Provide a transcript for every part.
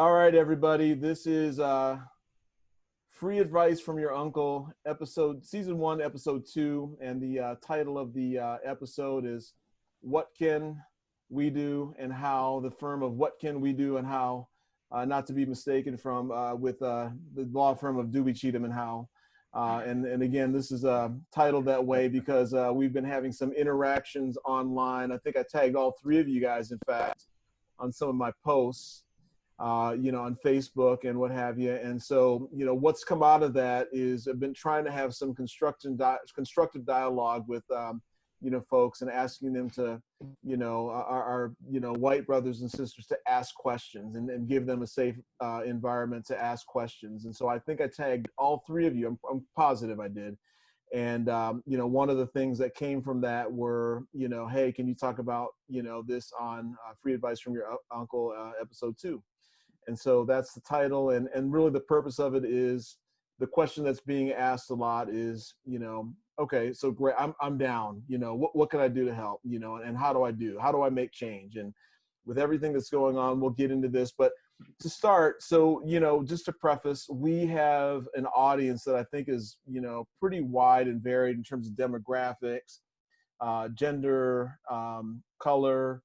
All right, everybody. This is Free Advice from Your Uncle, season 1, episode 2. And the title of the episode is What Can We Do and How, the firm of What Can We Do and How, not to be mistaken from with the law firm of Dewey, Cheatham and Howe. And again, this is titled that way because we've been having some interactions online. I think I tagged all three of you guys, in fact, on some of my posts. On Facebook and what have you. And so, what's come out of that is I've been trying to have some constructive dialogue with, folks and asking them to, our white brothers and sisters to ask questions and give them a safe environment to ask questions. And so I think I tagged all three of you. I'm positive I did. And, one of the things that came from that were, hey, can you talk about, this on Free Advice from Your Uncle, episode 2. And so that's the title. And really the purpose of it is the question that's being asked a lot is, okay, so great, I'm down, what can I do to help, and how do I make change? And with everything that's going on, we'll get into this, but to start, so, just to preface, we have an audience that I think is, pretty wide and varied in terms of demographics, gender, color,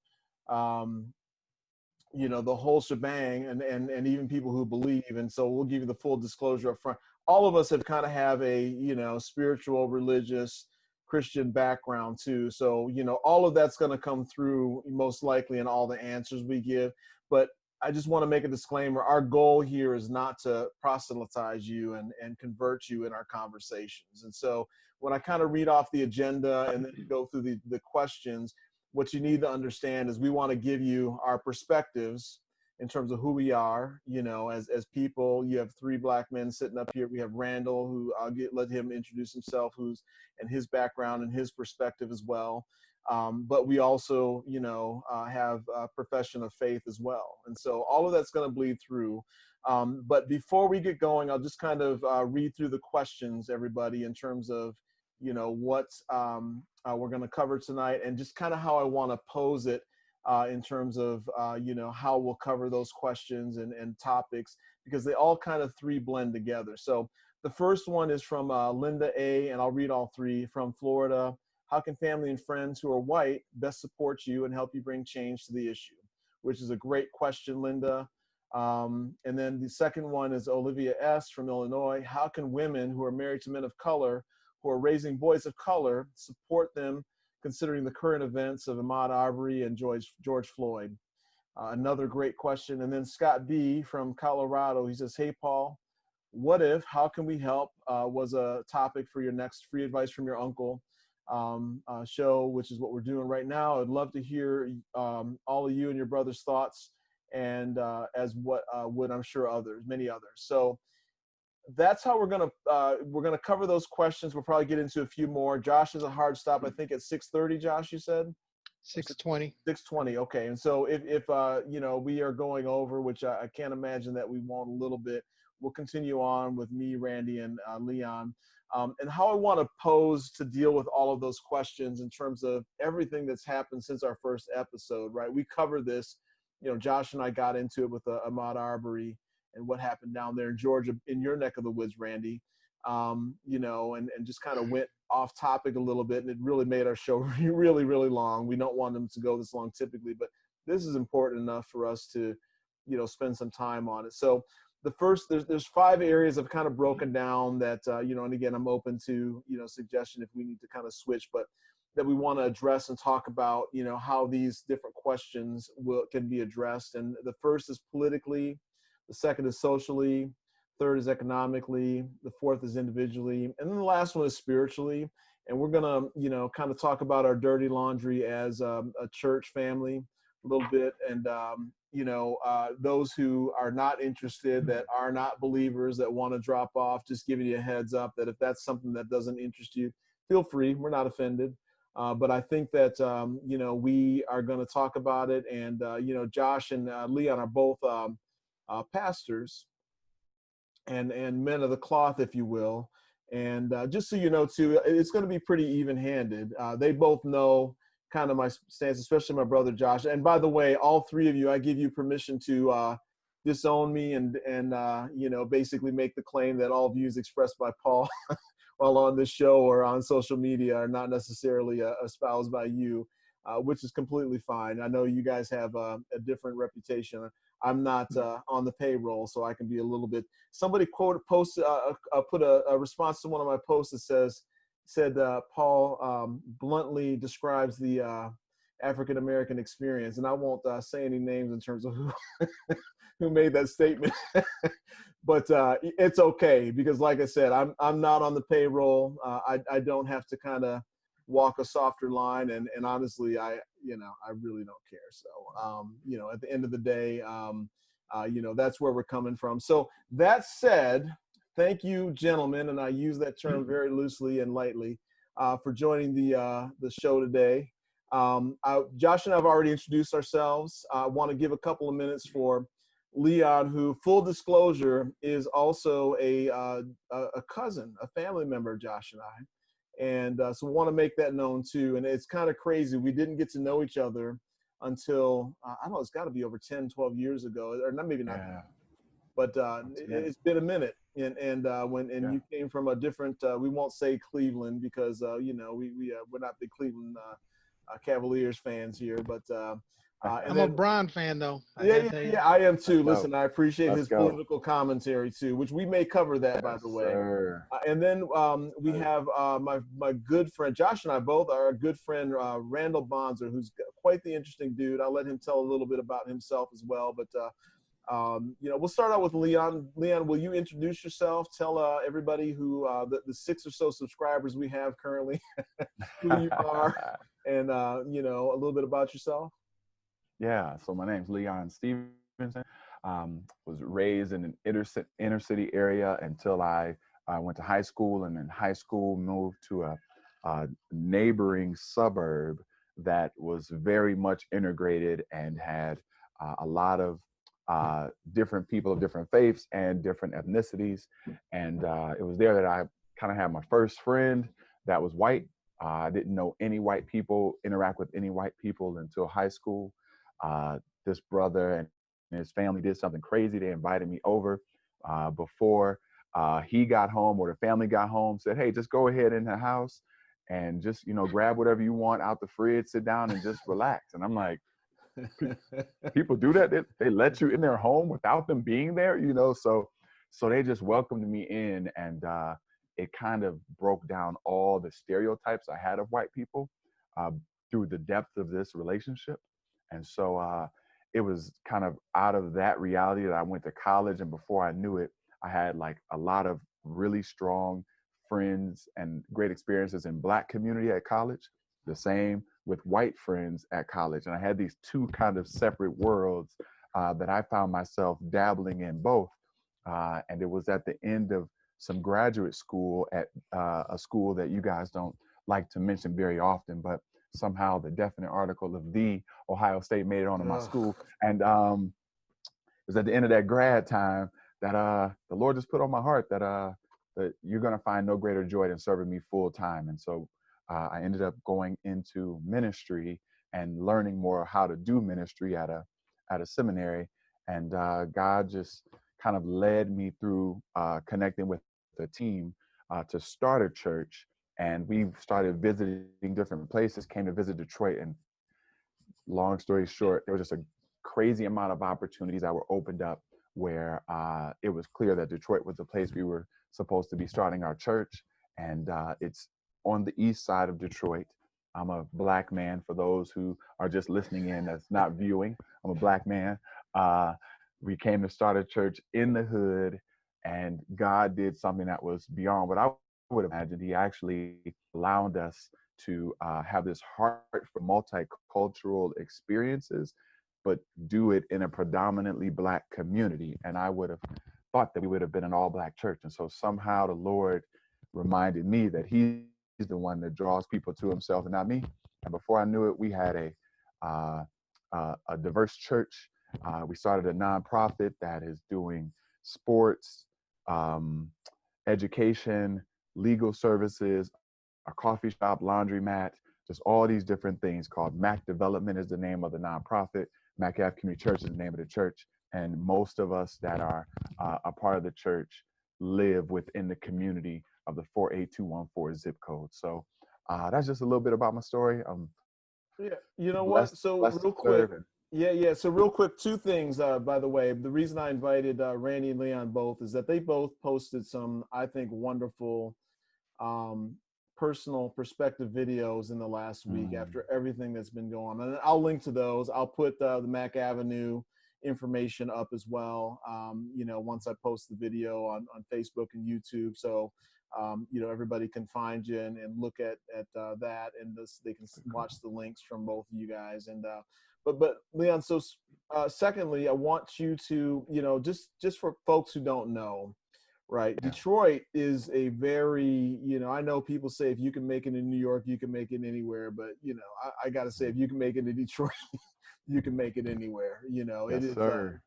the whole shebang, and even people who believe. And so we'll give you the full disclosure up front. All of us have kind of have a, spiritual, religious, Christian background too. So, all of that's going to come through most likely in all the answers we give. But I just want to make a disclaimer. Our goal here is not to proselytize you and convert you in our conversations. And so when I kind of read off the agenda and then go through the questions, what you need to understand is we want to give you our perspectives in terms of who we are, as people. You have three black men sitting up here. We have Randall, who let him introduce himself, and his background and his perspective as well. But we also, have a profession of faith as well. And so all of that's going to bleed through. But before we get going, I'll just kind of read through the questions, everybody, in terms of, what we're going to cover tonight and just kind of how I want to pose it in terms of, how we'll cover those questions and topics, because they all kind of three blend together. So the first one is from Linda A., and I'll read all three, from Florida. How can family and friends who are white best support you and help you bring change to the issue? Which is a great question, Linda. And then the second one is Olivia S. from Illinois. How can women who are married to men of color who are raising boys of color support them, considering the current events of Ahmad Arbery and George Floyd? Another great question. And then Scott B. from Colorado, he says, hey, Paul, what if, how can we help, was a topic for your next Free Advice from Your Uncle show, which is what we're doing right now. I'd love to hear all of you and your brother's thoughts, and as what would, I'm sure, many others. So that's how we're gonna cover those questions. We'll probably get into a few more. Josh is a hard stop, I think, at 6:30. Josh, you said 6:20. 6:20. Okay. And so if we are going over, which I can't imagine that we won't a little bit, we'll continue on with me, Randy, and Leon. And how I want to pose to deal with all of those questions in terms of everything that's happened since our first episode, right? We covered this, Josh and I got into it with Ahmad Arbery and what happened down there in Georgia, in your neck of the woods, Randy, and just kind of went off topic a little bit, and it really made our show really, really long. We don't want them to go this long typically, but this is important enough for us to, spend some time on it. So the first, there's 5 areas I've kind of broken down that, and again, I'm open to, suggestion if we need to kind of switch, but that we want to address and talk about, how these different questions can be addressed. And the first is politically, the second is socially, third is economically, the fourth is individually, and then the last one is spiritually. And we're going to, kind of talk about our dirty laundry as a church family a little bit. And, those who are not interested, that are not believers, that want to drop off, just giving you a heads up that if that's something that doesn't interest you, feel free. We're not offended. But I think that, we are going to talk about it. And, Josh and Leon are both pastors and men of the cloth, if you will. And just so you know, too, it's going to be pretty even-handed. They both know kind of my stance, especially my brother Josh. And by the way, all three of you, I give you permission to disown me and you know, basically make the claim that all views expressed by Paul while on this show or on social media are not necessarily espoused by you, which is completely fine. I know you guys have a different reputation. I'm not on the payroll, so I can be a little bit. Somebody put a response to one of my posts that said Paul bluntly describes the African American experience, and I won't say any names in terms of who made that statement. But it's okay, because like I said, I'm not on the payroll. I don't have to kind of walk a softer line, and honestly, I really don't care. So you know, at the end of the day, you know, that's where we're coming from. So that said, thank you, gentlemen, and I use that term very loosely and lightly, for joining the show today. Josh and I have already introduced ourselves. I want to give a couple of minutes for Leon, who, full disclosure, is also a cousin, a family member of Josh and I. And so we want to make that known too. And it's kind of crazy. We didn't get to know each other until, I don't know, it's got to be over 10, 12 years ago, or not, maybe not. Yeah. But it's been a minute. And you came from a different, we won't say Cleveland, because, you know, we're not big Cleveland Cavaliers fans here, but I'm a Bron fan, though. I am too. Listen, I appreciate his go. political commentary too, which we may cover that, by the way. And then we have my good friend, Josh and I both are a good friend, Randall Bonzer, who's quite the interesting dude. I'll let him tell a little bit about himself as well. But you know, we'll start out with Leon. Leon, will you introduce yourself? Tell everybody who the 6 or so subscribers we have currently who you are, and you know, a little bit about yourself. Yeah, so my name's Leon Stevenson. Was raised in an inner city area until I went to high school, and in high school moved to a neighboring suburb that was very much integrated and had a lot of different people of different faiths and different ethnicities. And it was there that I kind of had my first friend that was white. I didn't know any white people, interact with any white people until high school. This brother and his family did something crazy. They invited me over before he got home, or the family got home, said, hey, just go ahead in the house and just, you know, grab whatever you want out the fridge, sit down and just relax. And I'm like, people do that? They let you in their home without them being there, you know? So they just welcomed me in, and it kind of broke down all the stereotypes I had of white people through the depth of this relationship. And so it was kind of out of that reality that I went to college. And before I knew it, I had like a lot of really strong friends and great experiences in Black community at college, the same with white friends at college. And I had these two kind of separate worlds that I found myself dabbling in both. And it was at the end of some graduate school at a school that you guys don't like to mention very often, but somehow the definite article of the Ohio State made it onto my school. And it was at the end of that grad time that the Lord just put on my heart that you're going to find no greater joy than serving me full time. And so I ended up going into ministry and learning more how to do ministry at a seminary. And God just kind of led me through connecting with the team to start a church. And we started visiting different places, came to visit Detroit. And long story short, there was just a crazy amount of opportunities that were opened up where it was clear that Detroit was the place we were supposed to be starting our church. And it's on the east side of Detroit. I'm a Black man, for those who are just listening in that's not viewing. I'm a Black man. We came to start a church in the hood, and God did something that was beyond what I would have imagined. He actually allowed us to have this heart for multicultural experiences, but do it in a predominantly Black community. And I would have thought that we would have been an all Black church. And so somehow the Lord reminded me that He's the one that draws people to Himself and not me. And before I knew it, we had a diverse church. We started a nonprofit that is doing sports, education, legal services, a coffee shop, laundromat, just all these different things, called MAC Development is the name of the nonprofit. MacAv Community Church is the name of the church. and most of us that are a part of the church live within the community of the 48214 zip code. So that's just a little bit about my story. I'm Yeah, you know what? blessed, So blessed to real quick, serve. And yeah. So real quick, two things. By the way, the reason I invited Randy and Leon both is that they both posted some, I think, wonderful um, personal perspective videos in the last week after everything that's been going on. And I'll link to those. I'll put the Mac Avenue information up as well. Once I post the video on Facebook and YouTube. So, everybody can find you and look at that, and they can watch the links from both of you guys. And but Leon, so secondly, I want you to, just for folks who don't know, right? yeah, Detroit is a very, I know people say if you can make it in New York, you can make it anywhere. But, I got to say, if you can make it in Detroit, you can make it anywhere. It yes, is sir.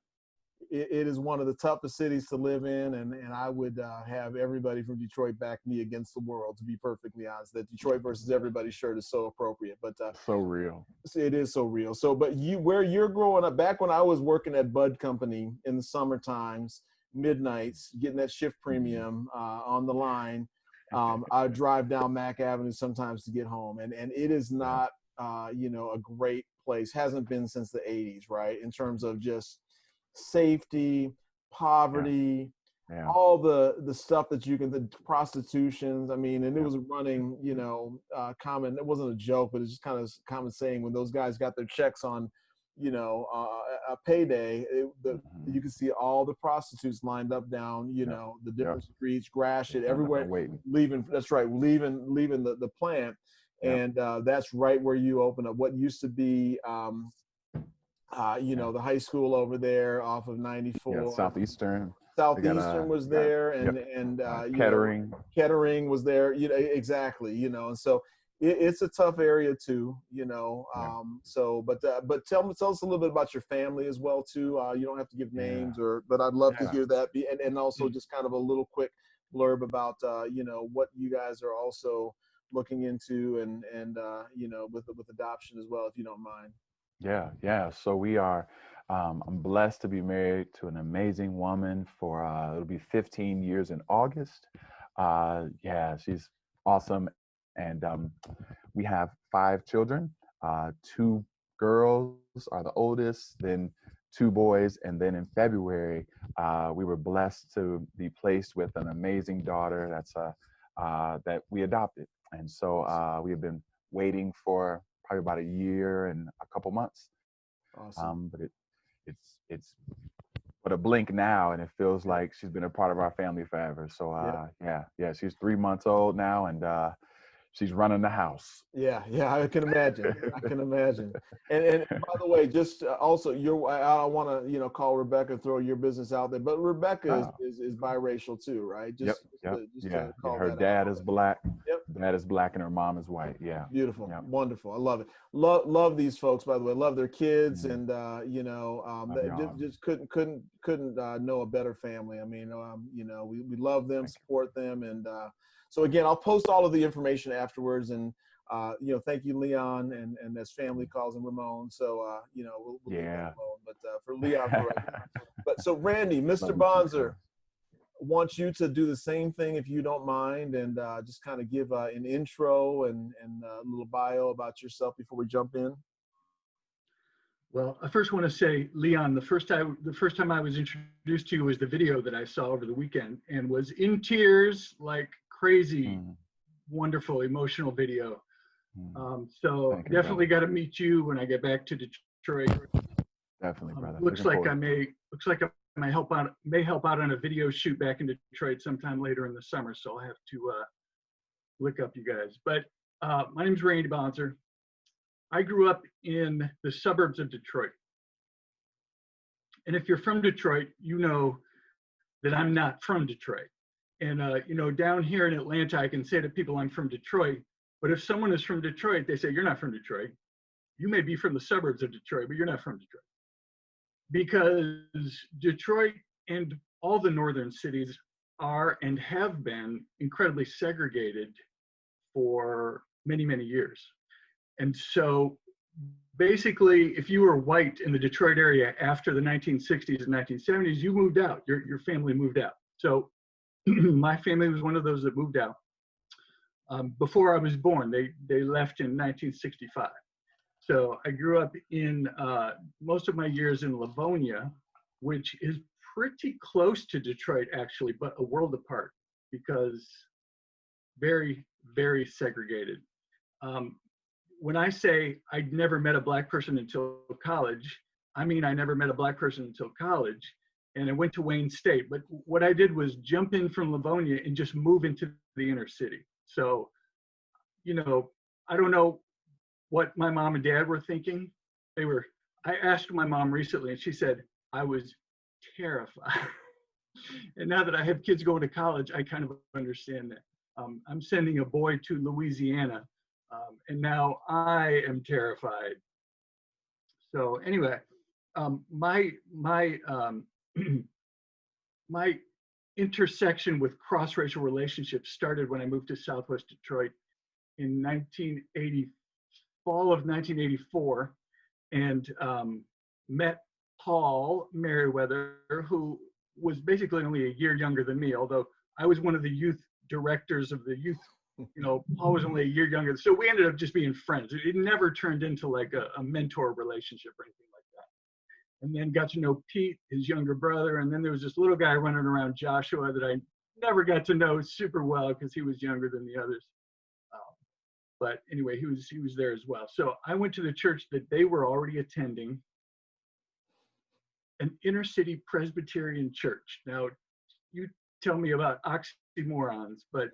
it is one of the toughest cities to live in. And I would have everybody from Detroit back me against the world, to be perfectly honest. That Detroit versus everybody shirt is so appropriate. But So real. it is so real. So, but where you're growing up, back when I was working at Bud Company in the summer times, midnights, getting that shift premium on the line, I drive down Mac Avenue sometimes to get home, and it is not, a great place. Hasn't been since the '80s, right? In terms of just safety, poverty, Yeah. all the stuff that the prostitutions. I mean, and it Yeah. was running, common. It wasn't a joke, but it's just kind of common saying when those guys got their checks on, a payday, you could see all the prostitutes lined up down, the different streets, Gratiot, everywhere, Waiting. leaving. That's right, leaving the plant, and that's right where you open up what used to be. The high school over there off of 94. Southeastern. Southeastern was there, and Kettering. Kettering was there. Exactly. And so it's a tough area too. So, but tell us a little bit about your family as well too. You don't have to give names, but I'd love to hear that. And also just kind of a little quick blurb about what you guys are also looking into, and with adoption as well, if you don't mind. Yeah. So we are, I'm blessed to be married to an amazing woman for, it'll be 15 years in August. She's awesome. And we have 5 children. 2 girls are the oldest, then 2 boys. And then in February, we were blessed to be placed with an amazing daughter that we adopted. And so we have been waiting for probably about a year and a couple months. Awesome. But it's but a blink now, and it feels like she's been a part of our family forever. So she's 3 months old now, and she's running the house. Yeah, I can imagine. And by the way, just also I want to call Rebecca, throw your business out there, but Rebecca is biracial too, right? Just to call her that dad out. is black. Yep. Dad is black, and her mom is white. Yeah. Beautiful. Yep. Wonderful. I love it. Love these folks, by the way. Love their kids, and just couldn't know a better family. I mean, we love them, support them, and so again, I'll post all of the information afterwards, and thank you, Leon, and his family calls him Ramon. So we'll leave that alone. But for Leon, for right now. But so Randy, Mr. Bonzer, wants you to do the same thing if you don't mind, and just kind of give an intro and a little bio about yourself before we jump in. Well, I first want to say, Leon, the first time I was introduced to you was the video that I saw over the weekend, and was in tears like crazy. Wonderful, emotional video. So definitely got to meet you when I get back to Detroit. Definitely, brother. Looks like I may help out on a video shoot back in Detroit sometime later in the summer. So I'll have to look up you guys. But my name's Randy Bonzer. I grew up in the suburbs of Detroit. And if you're from Detroit, you know that I'm not from Detroit. And, down here in Atlanta, I can say to people I'm from Detroit, but if someone is from Detroit, they say, you're not from Detroit. You may be from the suburbs of Detroit, but you're not from Detroit. Because Detroit and all the northern cities are and have been incredibly segregated for many, many years. And so basically, if you were white in the Detroit area after the 1960s and 1970s, you moved out. Your family moved out. So my family was one of those that moved out. Before I was born, they left in 1965. So I grew up in most of my years in Livonia, which is pretty close to Detroit, actually, but a world apart because very, very segregated. When I say I'd never met a black person until college, I mean I never met a black person until college, and I went to Wayne State. But what I did was jump in from Livonia and just move into the inner city. So, you know, I don't know what my mom and dad were thinking. I asked my mom recently, and she said, I was terrified. And now that I have kids going to college, I kind of understand that. I'm sending a boy to Louisiana, and now I am terrified. So anyway, my my intersection with cross-racial relationships started when I moved to Southwest Detroit in fall of 1984, and met Paul Meriweather, who was basically only a year younger than me, although I was one of the youth directors of the youth. You know, Paul was only a year younger. So we ended up just being friends. It never turned into like a mentor relationship or anything like that. And then got to know Pete, his younger brother. And then there was this little guy running around, Joshua, that I never got to know super well because he was younger than the others. But anyway, he was there as well. So I went to the church that they were already attending, an inner city Presbyterian church. Now, you tell me about oxymorons, but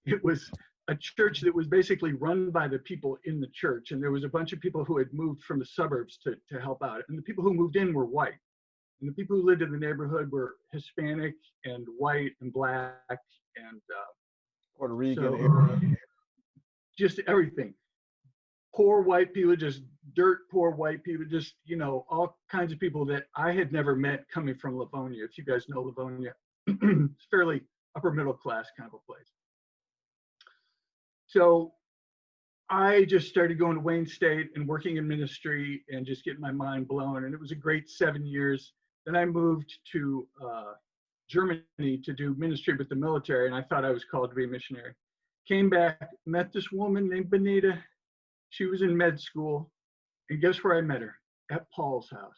it was a church that was basically run by the people in the church. And there was a bunch of people who had moved from the suburbs to help out. And the people who moved in were white. And the people who lived in the neighborhood were Hispanic and white and black and Puerto Rican. So, just everything. Poor white people, just dirt poor white people, just, you know, all kinds of people that I had never met coming from Livonia. If you guys know Livonia, it's fairly upper middle class kind of a place. So I just started going to Wayne State and working in ministry and just getting my mind blown. And it was a great 7 years. Then I moved to Germany to do ministry with the military, and I thought I was called to be a missionary. Came back, met this woman named Benita. She was in med school, and guess where I met her? At Paul's house.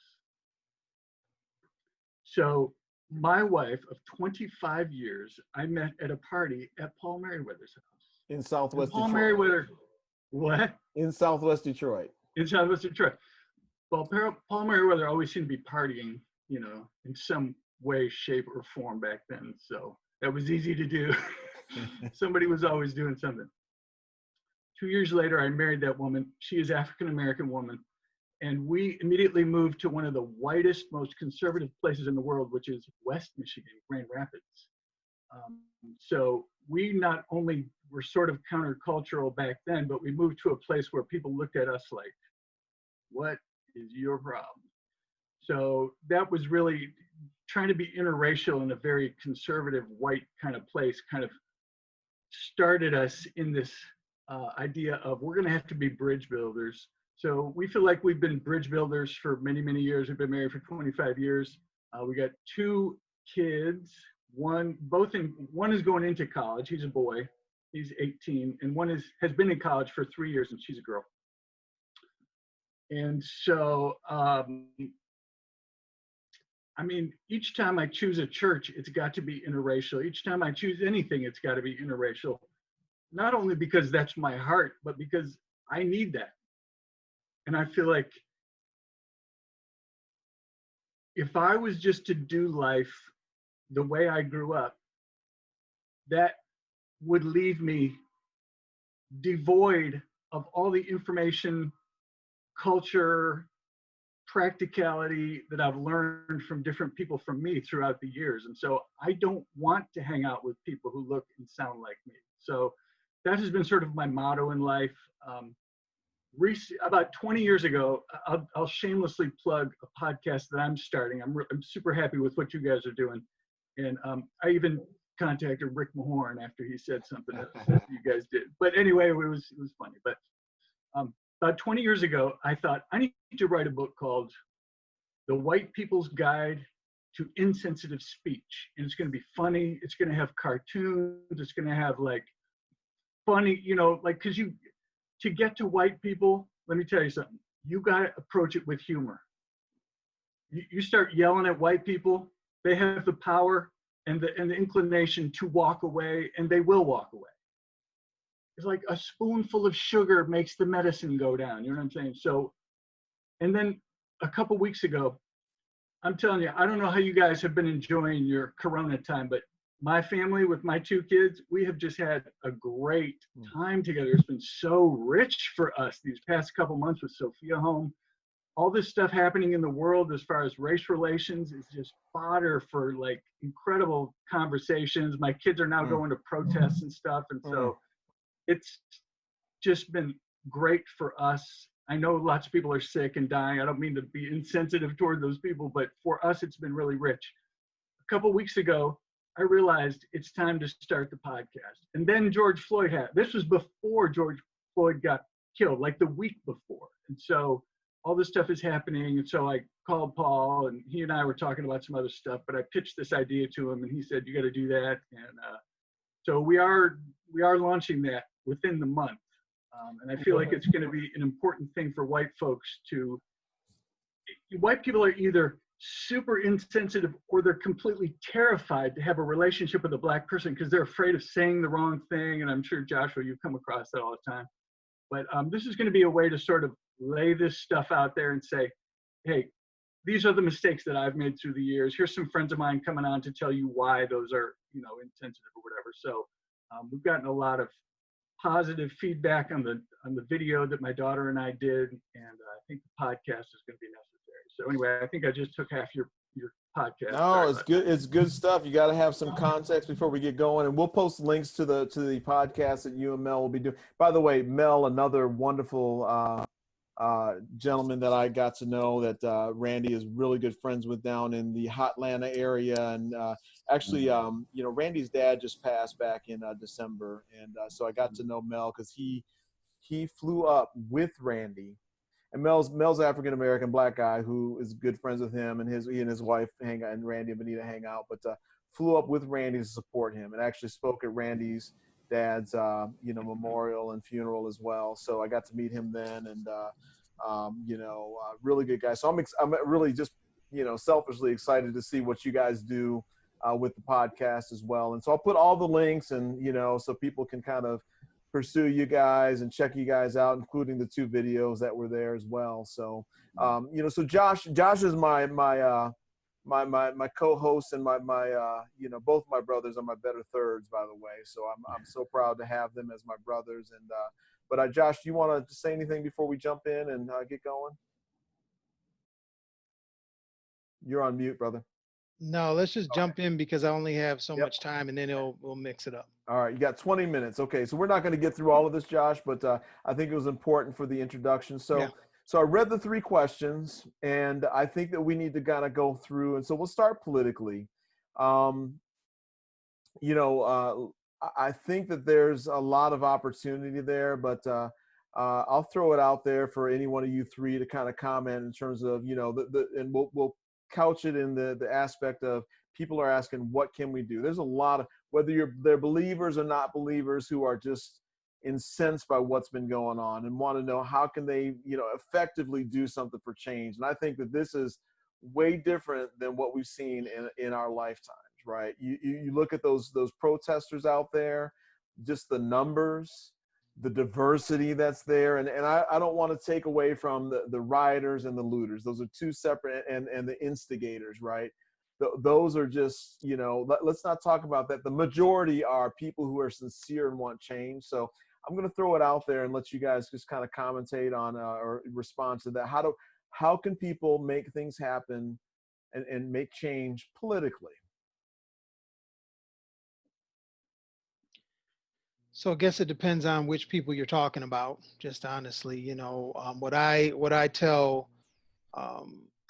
So my wife of 25 years, I met at a party at Paul Meriweather's house. In Southwest Paul Detroit. Meriweather, what? In Southwest Detroit. In Southwest Detroit. Well, Paul Meriweather always seemed to be partying, you know, in some way, shape, or form back then. So that was easy to do. Somebody was always doing something. 2 years later, I married that woman. She is African-American woman. And we immediately moved to one of the whitest, most conservative places in the world, which is West Michigan, Grand Rapids. So we not only were sort of countercultural back then, but we moved to a place where people looked at us like, what is your problem? So that was really trying to be interracial in a very conservative white kind of place, kind of started us in this idea of we're going to have to be bridge builders. So we feel like we've been bridge builders for many, many years. We've been married for 25 years. We got 2 kids. One is going into college. He's a boy. He's 18, and one has been in college for 3 years, and she's a girl. And so, I mean, each time I choose a church, it's got to be interracial. Each time I choose anything, it's got to be interracial. Not only because that's my heart, but because I need that. And I feel like if I was just to do life the way I grew up, that would leave me devoid of all the information, culture, practicality that I've learned from different people from me throughout the years. And so I don't want to hang out with people who look and sound like me. So that has been sort of my motto in life. About 20 years ago, I'll shamelessly plug a podcast that I'm starting. I'm super happy with what you guys are doing. And I even contacted Rick Mahorn after he said something that you guys did. But anyway, it was funny. But about 20 years ago, I thought I need to write a book called The White People's Guide to Insensitive Speech. And it's going to be funny. It's going to have cartoons. It's going to have like funny, you know, like, because to get to white people, let me tell you something. You got to approach it with humor. You start yelling at white people, they have the power and the inclination to walk away, and they will walk away. It's like a spoonful of sugar makes the medicine go down. You know what I'm saying? So, and then a couple weeks ago, I'm telling you, I don't know how you guys have been enjoying your Corona time, but my family with my 2 kids, we have just had a great time together. It's been so rich for us these past couple months with Sophia home. All this stuff happening in the world as far as race relations is just fodder for like incredible conversations. My kids are now going to protests and stuff. And so it's just been great for us. I know lots of people are sick and dying. I don't mean to be insensitive toward those people, but for us, it's been really rich. A couple weeks ago, I realized it's time to start the podcast. And then George Floyd this was before George Floyd got killed, like the week before. And so all this stuff is happening. And so I called Paul, and he and I were talking about some other stuff, but I pitched this idea to him, and he said, you got to do that. And so we are launching that within the month. And I feel like it's going to be an important thing for white folks white people are either super insensitive or they're completely terrified to have a relationship with a black person because they're afraid of saying the wrong thing. And I'm sure, Joshua, you've come across that all the time. But this is going to be a way to sort of lay this stuff out there and say, hey, these are the mistakes that I've made through the years. Here's some friends of mine coming on to tell you why those are, you know, insensitive or whatever. So we've gotten a lot of positive feedback on the video that my daughter and I did, and I think the podcast is going to be necessary. So anyway, I think I just took half your podcast. No, it's good. It's good stuff. You got to have some context before we get going, and we'll post links to the podcast that you and Mel will be doing. By the way, Mel, another wonderful gentleman that I got to know that Randy is really good friends with down in the Hotlanta area. And actually, you know, Randy's dad just passed back in December. And so I got to know Mel because he flew up with Randy. And Mel's African-American black guy who is good friends with him, and he and his wife hang out, and Randy and Benita hang out, but flew up with Randy to support him and actually spoke at Randy's dad's, you know, memorial and funeral as well. So I got to meet him then, and you know, really good guy. So I'm really just, you know, selfishly excited to see what you guys do with the podcast as well. And so I'll put all the links, and, you know, so people can kind of pursue you guys and check you guys out, including the 2 videos that were there as well. So, you know, so Josh is my co-host, and my you know, both my brothers are my better thirds, by the way. So I'm so proud to have them as my brothers. And but Josh, do you want to say anything before we jump in and get going? You're on mute, brother. No, let's just jump in because I only have so much time, and then we'll mix it up. All right, you got 20 minutes. Okay, so we're not going to get through all of this, Josh, but I think it was important for the introduction. So I read the 3 questions, and I think that we need to kind of go through. And so we'll start politically. You know, I think that there's a lot of opportunity there, but I'll throw it out there for any one of you 3 to kind of comment in terms of, you know, and we'll couch it in the aspect of people are asking, what can we do? There's a lot of, whether they're believers or not believers, who are just incensed by what's been going on and want to know how can they, you know, effectively do something for change. And I think that this is way different than what we've seen in our lifetimes, right? You look at those protesters out there, just the numbers, the diversity that's there. And I don't want to take away from the rioters and the looters. Those are 2 separate, and the instigators, right? Those are just, you know, let's not talk about that. The majority are people who are sincere and want change. So I'm going to throw it out there and let you guys just kind of commentate on or respond to that. How can people make things happen and make change politically? So I guess it depends on which people you're talking about. Just honestly, you know, what I tell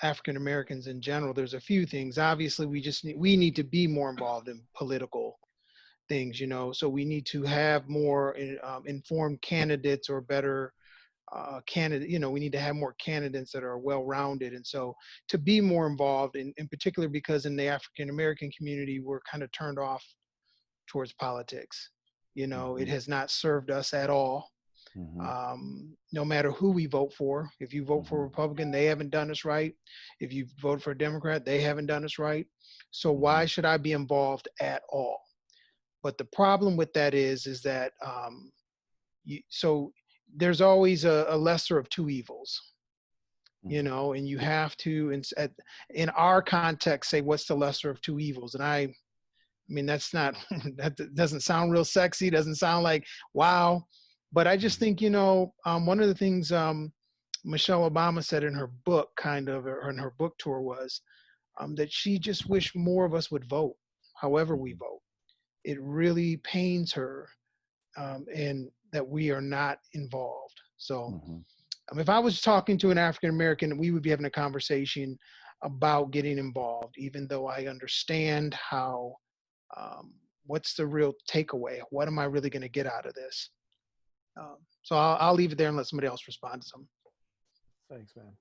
African Americans in general, there's a few things. Obviously, we need to be more involved in political things, you know. So we need to have more informed candidates or better candidate, we need to have more candidates that are well-rounded. And so to be more involved, in particular, because in the African-American community, we're kind of turned off towards politics. It has not served us at all. No matter who we vote for. If you vote for a Republican, they haven't done us right. If you vote for a Democrat, they haven't done us right. So why should I be involved at all? But the problem with that is that so there's always a lesser of two evils, and you have to, in our context, say what's the lesser of two evils. And I mean, that's not, that doesn't sound real sexy, doesn't sound like, wow. But I just think, one of the things Michelle Obama said in her book, or in her book tour, was that she just wished more of us would vote, however we vote. It really pains her, and that we are not involved. So if I was talking to an African-American, we would be having a conversation about getting involved, even though I understand how, what's the real takeaway? What am I really going to get out of this? So I'll leave it there and let somebody else respond to something. Thanks, man.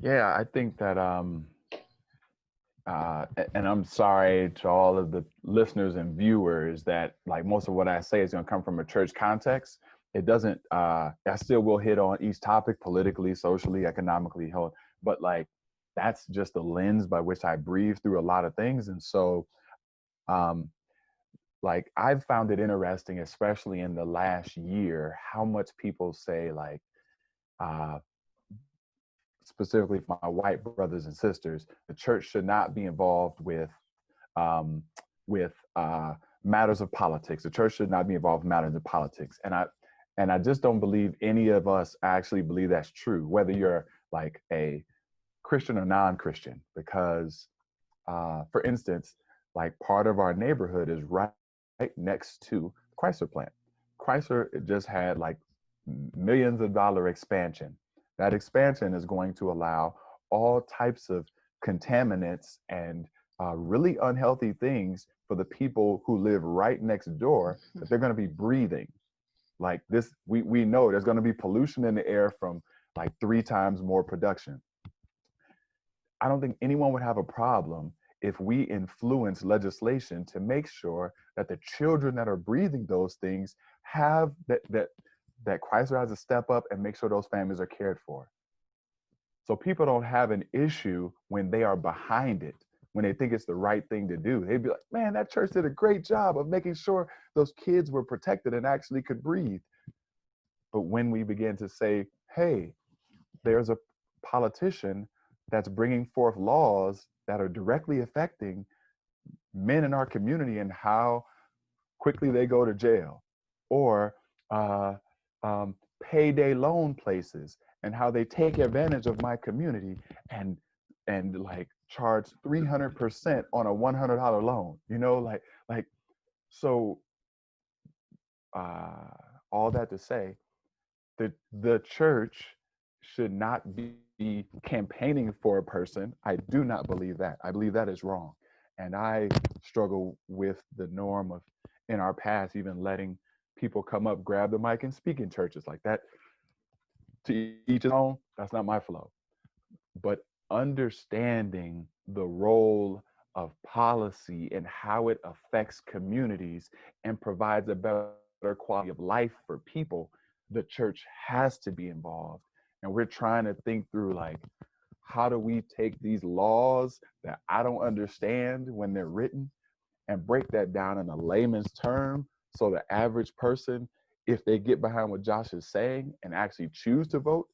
Yeah, I think that, and I'm sorry to all of the listeners and viewers that, like, most of what I say is going to come from a church context. It doesn't, I still will hit on each topic politically, socially, economically, health, but like, that's just the lens by which I breathe through a lot of things. And so, like, I've found it interesting, especially in the last year, how much people say, like, specifically for my white brothers and sisters, the church should not be involved with matters of politics. The church should not be involved in matters of politics. And I just don't believe any of us actually believe that's true, whether you're like a Christian or non-Christian, because for instance, like, part of our neighborhood is right next to Chrysler plant. Chrysler just had like millions of dollar expansion. That expansion is going to allow all types of contaminants and really unhealthy things for the people who live right next door that they're going to be breathing. Like this, we know there's going to be pollution in the air from like 3 times more production. I don't think anyone would have a problem if we influence legislation to make sure that the children that are breathing those things have that Chrysler has to step up and make sure those families are cared for. So people don't have an issue when they are behind it, when they think it's the right thing to do. They'd be like, man, that church did a great job of making sure those kids were protected and actually could breathe. But when we begin to say, hey, there's a politician that's bringing forth laws that are directly affecting men in our community and how quickly they go to jail, or payday loan places and how they take advantage of my community and like charge 300% on a $100 loan, so all that to say that the church should not be campaigning for a person. I do not believe that. I believe that is wrong. And I struggle with the norm of, in our past, even letting people come up, grab the mic and speak in churches like that. To each his own, that's not my flow. But understanding the role of policy and how it affects communities and provides a better quality of life for people, the church has to be involved. And we're trying to think through, like, how do we take these laws that I don't understand when they're written and break that down in a layman's term so the average person, if they get behind what Josh is saying and actually choose to vote,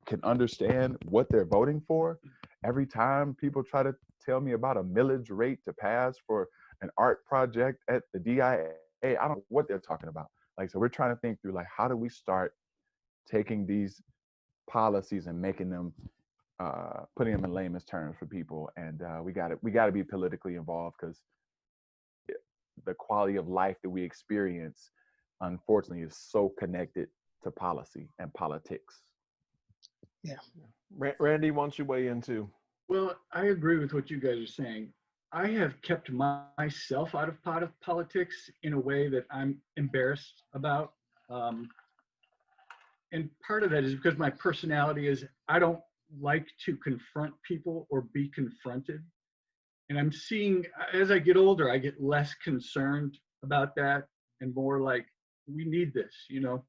can understand what they're voting for. Every time people try to tell me about a millage rate to pass for an art project at the DIA, I don't know what they're talking about. Like, so we're trying to think through, like, how do we start taking these policies and making them, putting them in layman's terms for people. And we got to be politically involved, because the quality of life that we experience, unfortunately, is so connected to policy and politics. Yeah. Randy, why don't you weigh in too? Well, I agree with what you guys are saying. I have kept myself out of politics in a way that I'm embarrassed about. And part of that is because my personality is I don't like to confront people or be confronted. And I'm seeing, as I get older, I get less concerned about that and more like, we need this, you know.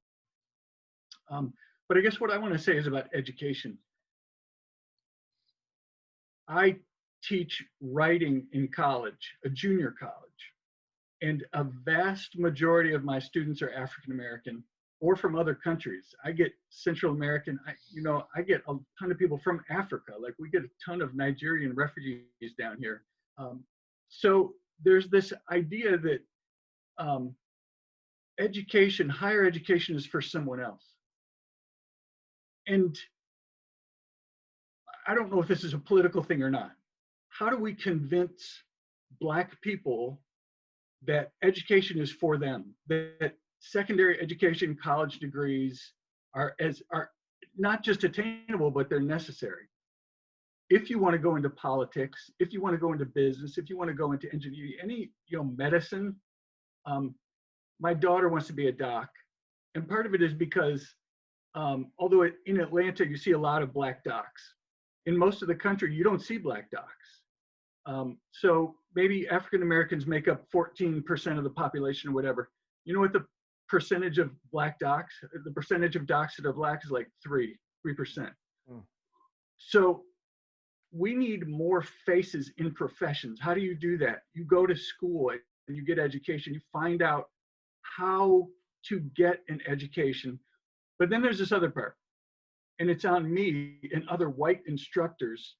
But I guess what I want to say is about education. I teach writing in college, a junior college, and a vast majority of my students are African American or from other countries. I get Central American, I get a ton of people from Africa. Like we get a ton of Nigerian refugees down here. So there's this idea that education, higher education is for someone else. And I don't know if this is a political thing or not. How do we convince Black people that education is for them, that secondary education, college degrees are not just attainable, but they're necessary? If you want to go into politics, if you want to go into business, if you want to go into engineering, any medicine. My daughter wants to be a doc, and part of it is because although in Atlanta you see a lot of Black docs, in most of the country you don't see Black docs. So maybe African Americans make up 14% of the population or whatever. You know what the percentage of Black docs, the percentage of docs that are Black is like 3%. So we need more faces in professions. How do you do that? You go to school and you get education. You find out how to get an education. But then there's this other part, and it's on me and other white instructors.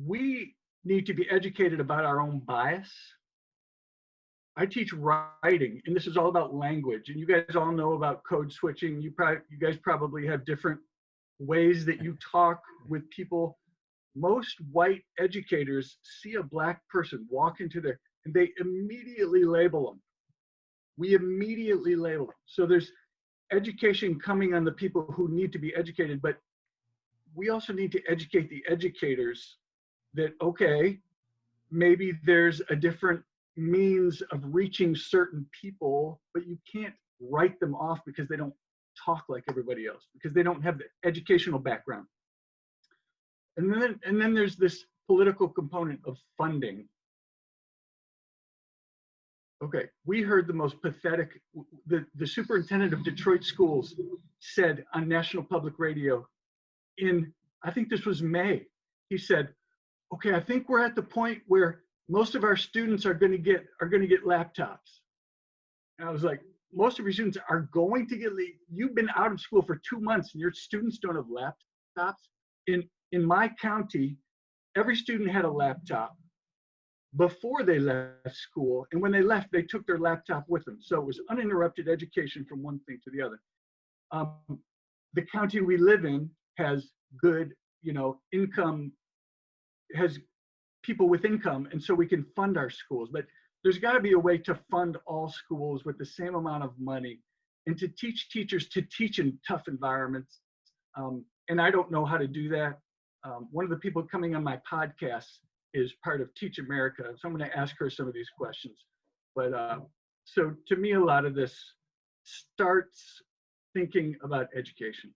We need to be educated about our own bias. I teach writing, and this is all about language. And you guys all know about code switching. You guys probably have different ways that you talk with people. Most white educators see a Black person walk into there, and they immediately label them. We immediately label them. So there's education coming on the people who need to be educated, but we also need to educate the educators that, okay, maybe there's a different means of reaching certain people, but you can't write them off because they don't talk like everybody else, because they don't have the educational background. And then there's this political component of funding. Okay, we heard the most pathetic, the superintendent of Detroit schools said on National Public Radio in, I think this was May, he said, okay, I think we're at the point where most of our students are going to get laptops. And I was like, most of your students are going to get, you've been out of school for 2 months and your students don't have laptops. In my county, every student had a laptop before they left school, and when they left, they took their laptop with them. So it was uninterrupted education from one thing to the other. The county we live in has good, income, has people with income, and so we can fund our schools. But there's got to be a way to fund all schools with the same amount of money, and to teach teachers to teach in tough environments. And I don't know how to do that. One of the people coming on my podcast is part of Teach America, so I'm going to ask her some of these questions. But so to me, a lot of this starts thinking about education.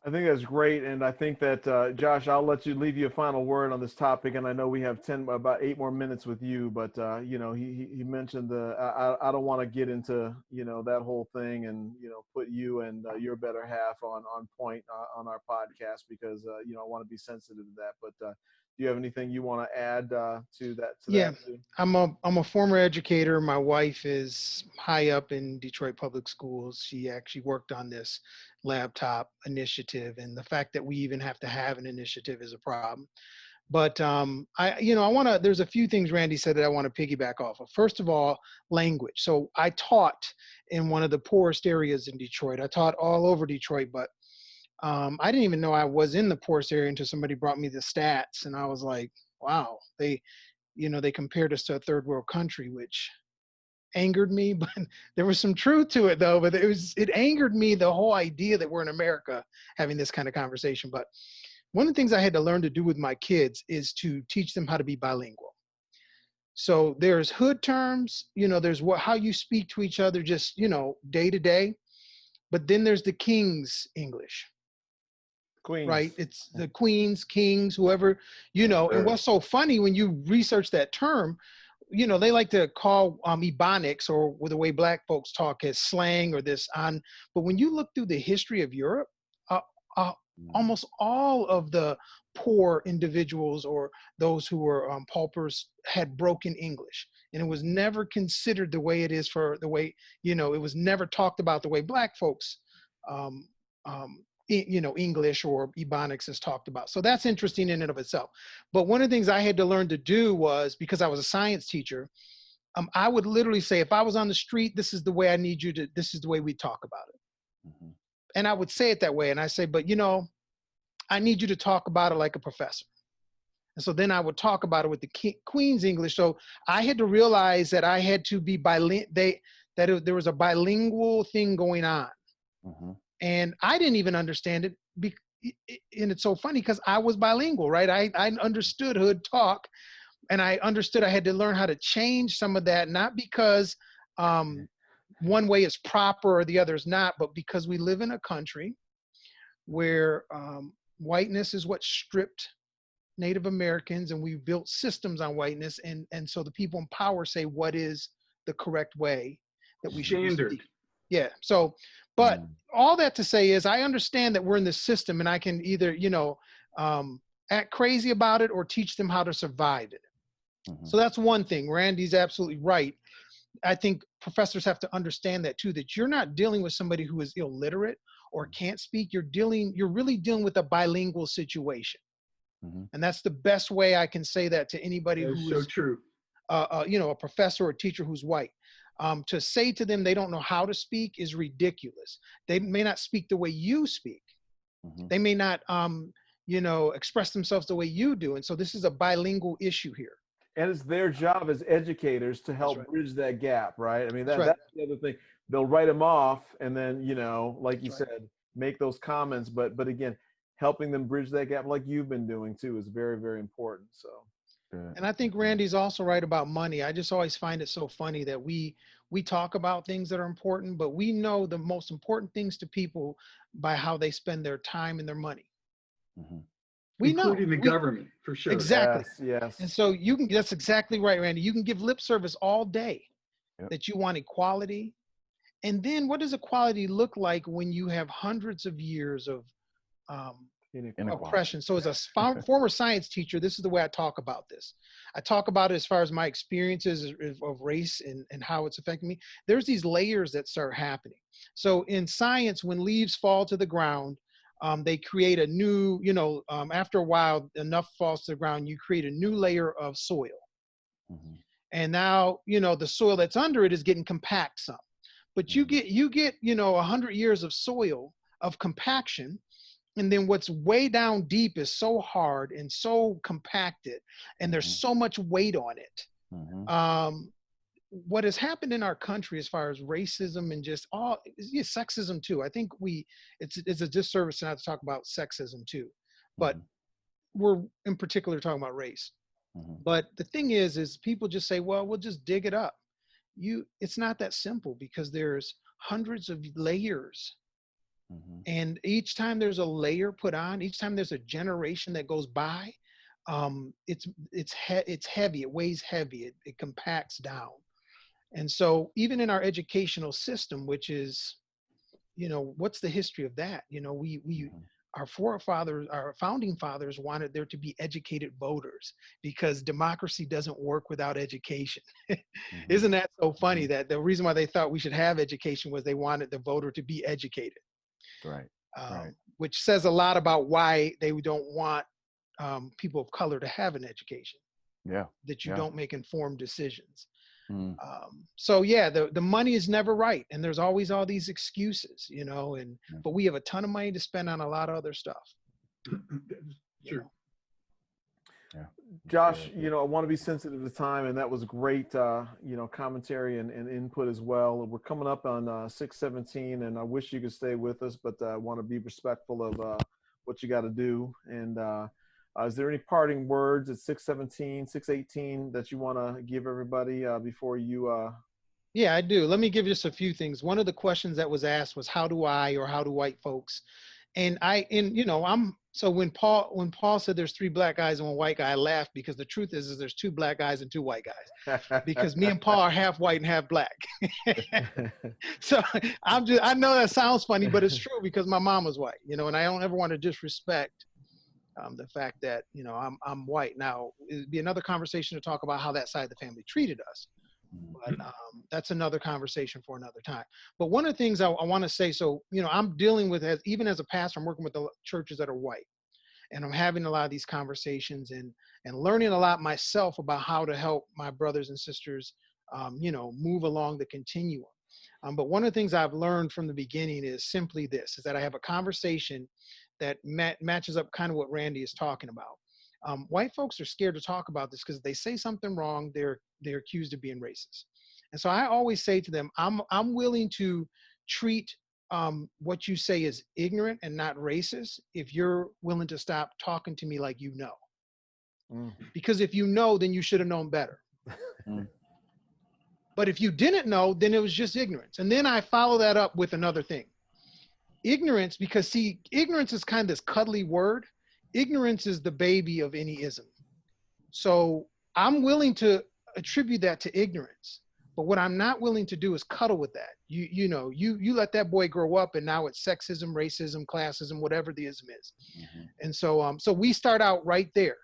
I think that's great, and I think that Josh, I'll let you leave you a final word on this topic, and I know we have about 8 more minutes with you, but he mentioned I don't want to get into that whole thing and put you and your better half on point on our podcast, because I want to be sensitive to that. But do you have anything you want to add to that? Yeah, I'm a former educator. My wife is high up in Detroit Public Schools. She actually worked on this laptop initiative, and the fact that we even have to have an initiative is a problem. But there's a few things Randy said that I want to piggyback off of. First of all, language. So I taught in one of the poorest areas in Detroit. I taught all over Detroit, but I didn't even know I was in the poorest area until somebody brought me the stats, and I was like, wow, they compared us to a third world country, which angered me, but there was some truth to it though. But it angered me, the whole idea that we're in America having this kind of conversation. But one of the things I had to learn to do with my kids is to teach them how to be bilingual. So there's hood terms, there's how you speak to each other, just, day to day. but then there's the King's English, Queens. right? It's the Queens, Kings, whoever, you know. And what's so funny when you research that term, you know, they like to call Ebonics, or with the way Black folks talk, as slang or this on. But when you look through the history of Europe, uh, almost all of the poor individuals or those who were paupers had broken English, and it was never considered the way it is for the way, you know, it was never talked about the way Black folks, you know, English or Ebonics is talked about. So that's interesting in and of itself. But one of the things I had to learn to do was, because I was a science teacher, I would literally say, if I was on the street, this is the way I need you to, this is the way we talk about it. And I would say it that way. And I say, but you know, I need you to talk about it like a professor. And so then I would talk about it with the Queen's English. So I had to realize that I had to be bilingual, there was a bilingual thing going on. And I didn't even understand it. And it's so funny because I was bilingual, right? I understood hood talk, and I understood I had to learn how to change some of that, not because one way is proper or the other is not, but because we live in a country where whiteness is what stripped Native Americans, and we built systems on whiteness. And so the people in power say what is the correct way that we should speak. Yeah. So, but all that to say is I understand that we're in this system, and I can either, you know, act crazy about it or teach them how to survive it. So that's one thing. Randy's absolutely right. I think professors have to understand that too, that you're not dealing with somebody who is illiterate or can't speak. You're really dealing with a bilingual situation. And that's the best way I can say that to anybody who is so true. You know, a professor or a teacher who's white. To say to them they don't know how to speak is ridiculous. They may not speak the way you speak. They may not, you know, express themselves the way you do. And so this is a bilingual issue here. And it's their job as educators to help bridge that gap, right? I mean, that's the other thing. They'll write them off, and then, you know, like you said, make those comments. But again, helping them bridge that gap, like you've been doing too, is very, very important. So. And I think Randy's also right about money. I just always find it so funny that we talk about things that are important, but we know the most important things to people by how they spend their time and their money. We including know. the government, for sure. Exactly. Yes. And so that's exactly right, Randy. You can give lip service all day that you want equality. And then what does equality look like when you have hundreds of years of oppression? So as a former science teacher, this is the way I talk about this. I talk about it as far as my experiences of race and how it's affecting me. There's these layers that start happening. So in science, when leaves fall to the ground, they create a new, you know, after a while, enough falls to the ground, you create a new layer of soil. And now, you know, the soil that's under it is getting compact some. But you get, you know, 100 years of soil of compaction. And then what's way down deep is so hard and so compacted, and there's so much weight on it. What has happened in our country as far as racism and just sexism too. I think it's a disservice not to talk about sexism too, but we're in particular talking about race. But the thing is people just say, well, we'll just dig it up. It's not that simple, because there's hundreds of layers. And each time there's a layer put on, each time there's a generation that goes by, it's heavy, it weighs heavy, it compacts down. And so even in our educational system, which is, you know, what's the history of that? You know, our forefathers, our founding fathers wanted there to be educated voters, because democracy doesn't work without education. Isn't that so funny that the reason why they thought we should have education was they wanted the voter to be educated? Right. Which says a lot about why they don't want people of color to have an education. That you don't make informed decisions. So yeah, the money is never right, and there's always all these excuses, you know, but we have a ton of money to spend on a lot of other stuff. Sure. Josh, you know, I want to be sensitive to time, and that was great, you know, commentary and input as well. We're coming up on 6:17, and I wish you could stay with us, but I want to be respectful of what you got to do. And is there any parting words at 6:17, 6:18 that you want to give everybody before you Yeah, I do. Let me give you just a few things. One of the questions that was asked was, how do I, or how do white folks? And so when Paul said there's 3 black guys and 1 white guy, I laughed, because the truth is there's 2 black guys and 2 white guys, because me and Paul are half white and half black. So I know that sounds funny, but it's true, because my mom was white, and I don't ever want to disrespect the fact that, I'm white. Now, it'd be another conversation to talk about how that side of the family treated us. But that's another conversation for another time. But one of the things I want to say, so, I'm dealing with, even as a pastor, I'm working with the churches that are white. And I'm having a lot of these conversations and learning a lot myself about how to help my brothers and sisters, move along the continuum. But one of the things I've learned from the beginning is simply this, is that I have a conversation that matches up kind of what Randy is talking about. White folks are scared to talk about this, because if they say something wrong, they're accused of being racist. And so I always say to them, I'm willing to treat what you say is ignorant and not racist if you're willing to stop talking to me like you know. Because if you know, then you should have known better. But if you didn't know, then it was just ignorance. And then I follow that up with another thing. Ignorance, because see, ignorance is kind of this cuddly word. Ignorance is the baby of any ism. So I'm willing to attribute that to ignorance. But what I'm not willing to do is cuddle with that. You let that boy grow up, and now it's sexism, racism, classism, whatever the ism is. And so we start out right there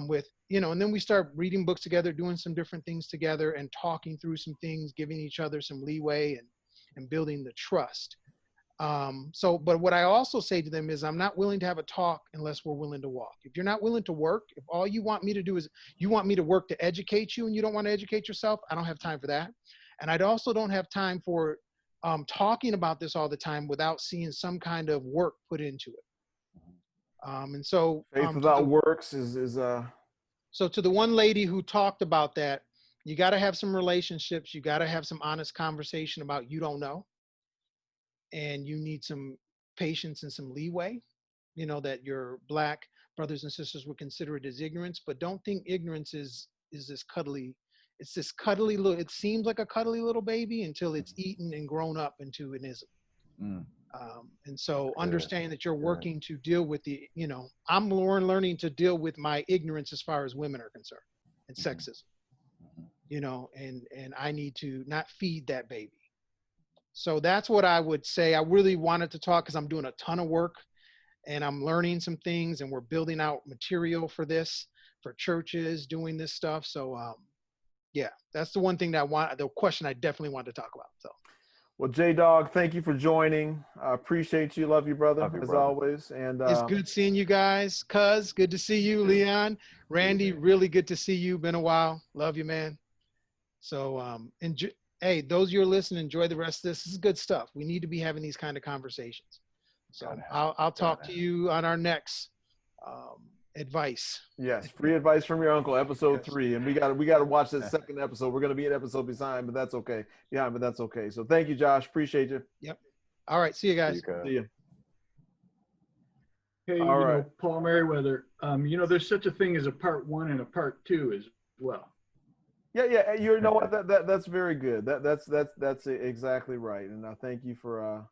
with, and then we start reading books together, doing some different things together, and talking through some things, giving each other some leeway and building the trust. But what I also say to them is, I'm not willing to have a talk unless we're willing to walk. If you're not willing to work, if all you want me to do is you want me to work to educate you and you don't want to educate yourself, I don't have time for that. And I also don't have time for talking about this all the time without seeing some kind of work put into it. And so faith without works is So to the one lady who talked about that, you got to have some relationships. You got to have some honest conversation about you don't know. And you need some patience and some leeway, that your black brothers and sisters would consider it as ignorance, but don't think ignorance is this cuddly, it's this cuddly little, it seems like a cuddly little baby until it's eaten and grown up into an ism. And so understanding that you're working to deal with the, I'm learning to deal with my ignorance as far as women are concerned and sexism, and I need to not feed that baby. So that's what I would say. I really wanted to talk because I'm doing a ton of work and I'm learning some things, and we're building out material for this, for churches doing this stuff. So yeah, that's the one thing the question I definitely wanted to talk about. So. Well, J-Dog, thank you for joining. I appreciate you. Love you, brother, as always. And it's good seeing you guys. Cuz, good to see you. Leon, Randy, really good to see you. Been a while. Love you, man. So hey, those you're listening, enjoy the rest of this. This is good stuff. We need to be having these kind of conversations. So I'll talk to you on our next advice. Yes, free advice from your uncle, episode 3, and we got to watch this second episode. We're going to be an episode behind, but that's okay. Yeah, but that's okay. So thank you, Josh. Appreciate you. Yep. All right. See you guys. See you. Hey, Paul Meriweather. There's such a thing as a part 1 and a part 2 as well. Yeah. You know what? That's very good. That's exactly right. And thank you for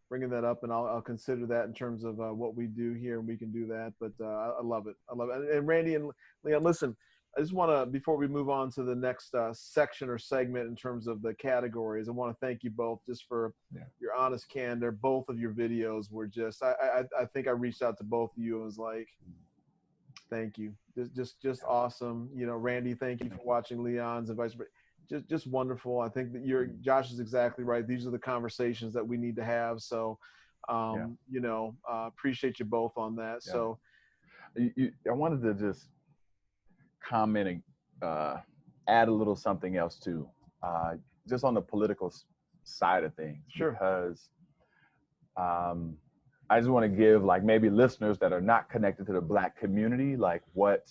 bringing that up, and I'll consider that in terms of what we do here, and we can do that. But I love it. And Randy and Leon, listen, I just want to, before we move on to the next section or segment in terms of the categories, I want to thank you both just for your honest candor. Both of your videos were just, I think I reached out to both of you and was like, thank you. Just awesome. Randy, thank you for watching Leon's and vice versa. Just wonderful. I think that Josh is exactly right. These are the conversations that we need to have. So, appreciate you both on that. Yeah. So, I wanted to just comment and add a little something else too, just on the political side of things. Sure. Because I just want to give maybe listeners that are not connected to the Black community, what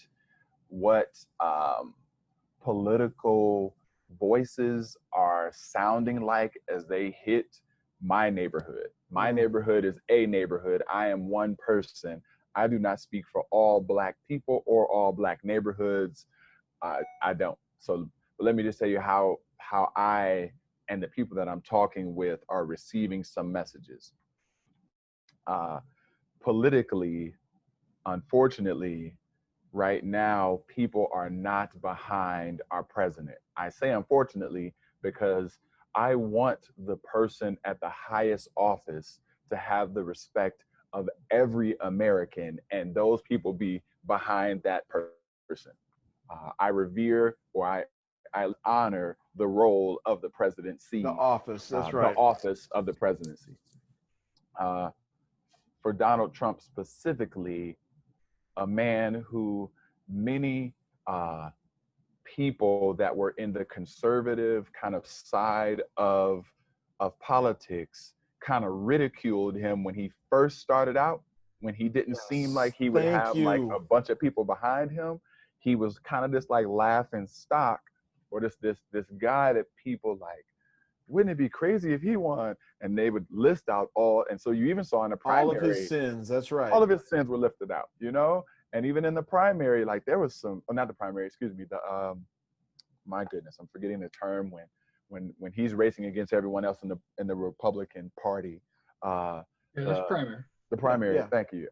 political voices are sounding like as they hit my neighborhood. My neighborhood is a neighborhood. I am one person. I do not speak for all Black people or all Black neighborhoods. I don't. So let me just tell you how how I and the people that I'm talking with are receiving some messages. Politically, unfortunately, right now, people are not behind our president. I say unfortunately because I want the person at the highest office to have the respect of every American, and those people be behind that person. I revere, or I honor the role of the presidency, The office, that's the right. office of the presidency. For Donald Trump specifically, a man who many people that were in the conservative kind of side of politics kind of ridiculed him when he first started out, when he didn't seem like he would Thank have like you. a bunch of people behind him. He was kind of this like laughing stock, or this guy that people like, wouldn't it be crazy if he won? And they would list out all, and so you even saw in the primary, all of his sins, that's right. all of his sins were lifted out, you know? And even in the primary, like there was some, oh, not the primary, excuse me, the, my goodness, I'm forgetting the term when he's racing against everyone else in the Republican Party. Yeah, that's primary. The primary, Yeah. thank you.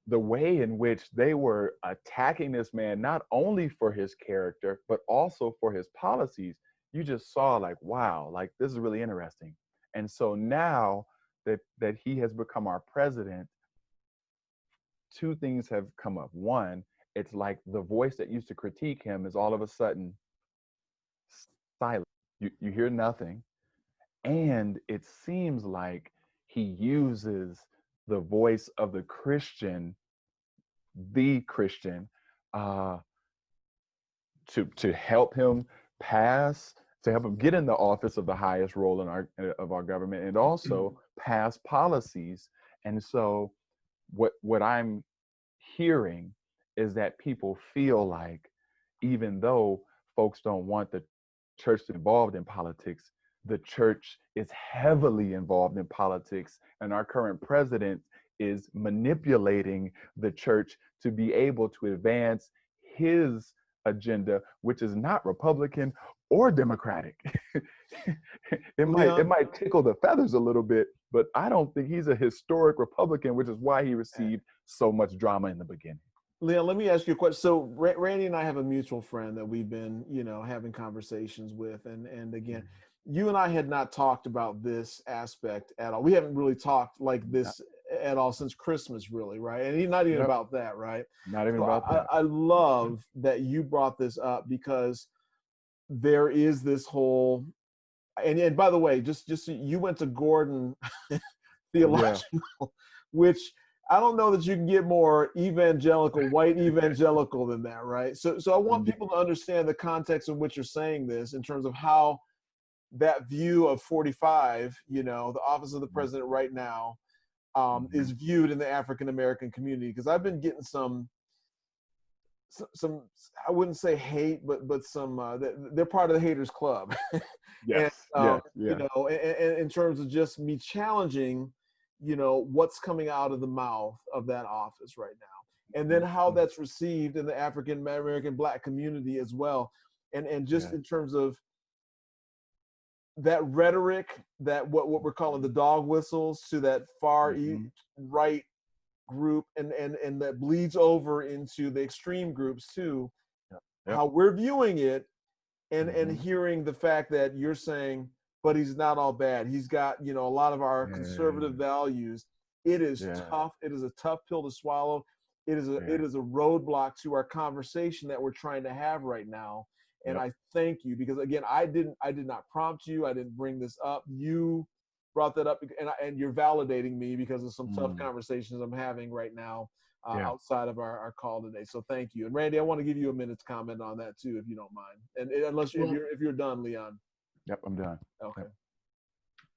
The way in which they were attacking this man, not only for his character, but also for his policies, you just saw like, wow, like this is really interesting. And so now that he has become our president, two things have come up. One, it's like the voice that used to critique him is all of a sudden silent. You hear nothing. And it seems like he uses the voice of the Christian, to help him pass, to help him get in the office of the highest role in our government, and also pass policies. And so what I'm hearing is that people feel like, even though folks don't want the church involved in politics, the church is heavily involved in politics, and our current president is manipulating the church to be able to advance his agenda, which is not Republican or Democratic. It might tickle the feathers a little bit, but I don't think he's a historic Republican, which is why he received so much drama in the beginning. Leon, let me ask you a question. So Randy and I have a mutual friend that we've been, having conversations with. And again, you and I had not talked about this aspect at all. We haven't really talked like this at all since Christmas, really, right? And not even about that, right? Not even about that. I love that you brought this up, because there is this whole, and by the way, just so you went to Gordon Theological, which I don't know that you can get more evangelical, white evangelical than that, right? So I want people to understand the context in which you're saying this, in terms of how that view of 45, the office of the president right now, is viewed in the African American community. Because I've been getting some, I wouldn't say hate, but some, they're part of the haters club. Yes. And, and in terms of just me challenging, what's coming out of the mouth of that office right now, and then how that's received in the African American Black community as well, and just in terms of that rhetoric, that what we're calling the dog whistles to that far right group, and that bleeds over into the extreme groups too. How we're viewing it, and hearing the fact that you're saying, but he's not all bad. He's got, a lot of our conservative values. It is tough. It is a tough pill to swallow. It is a roadblock to our conversation that we're trying to have right now. And I thank you, because again, I did not prompt you. I didn't bring this up. You brought that up, and you're validating me because of some tough conversations I'm having right now outside of our call today. So thank you. And Randy, I want to give you a minute to comment on that too, if you don't mind. And unless if you're done, Leon. Yep, I'm done. Okay.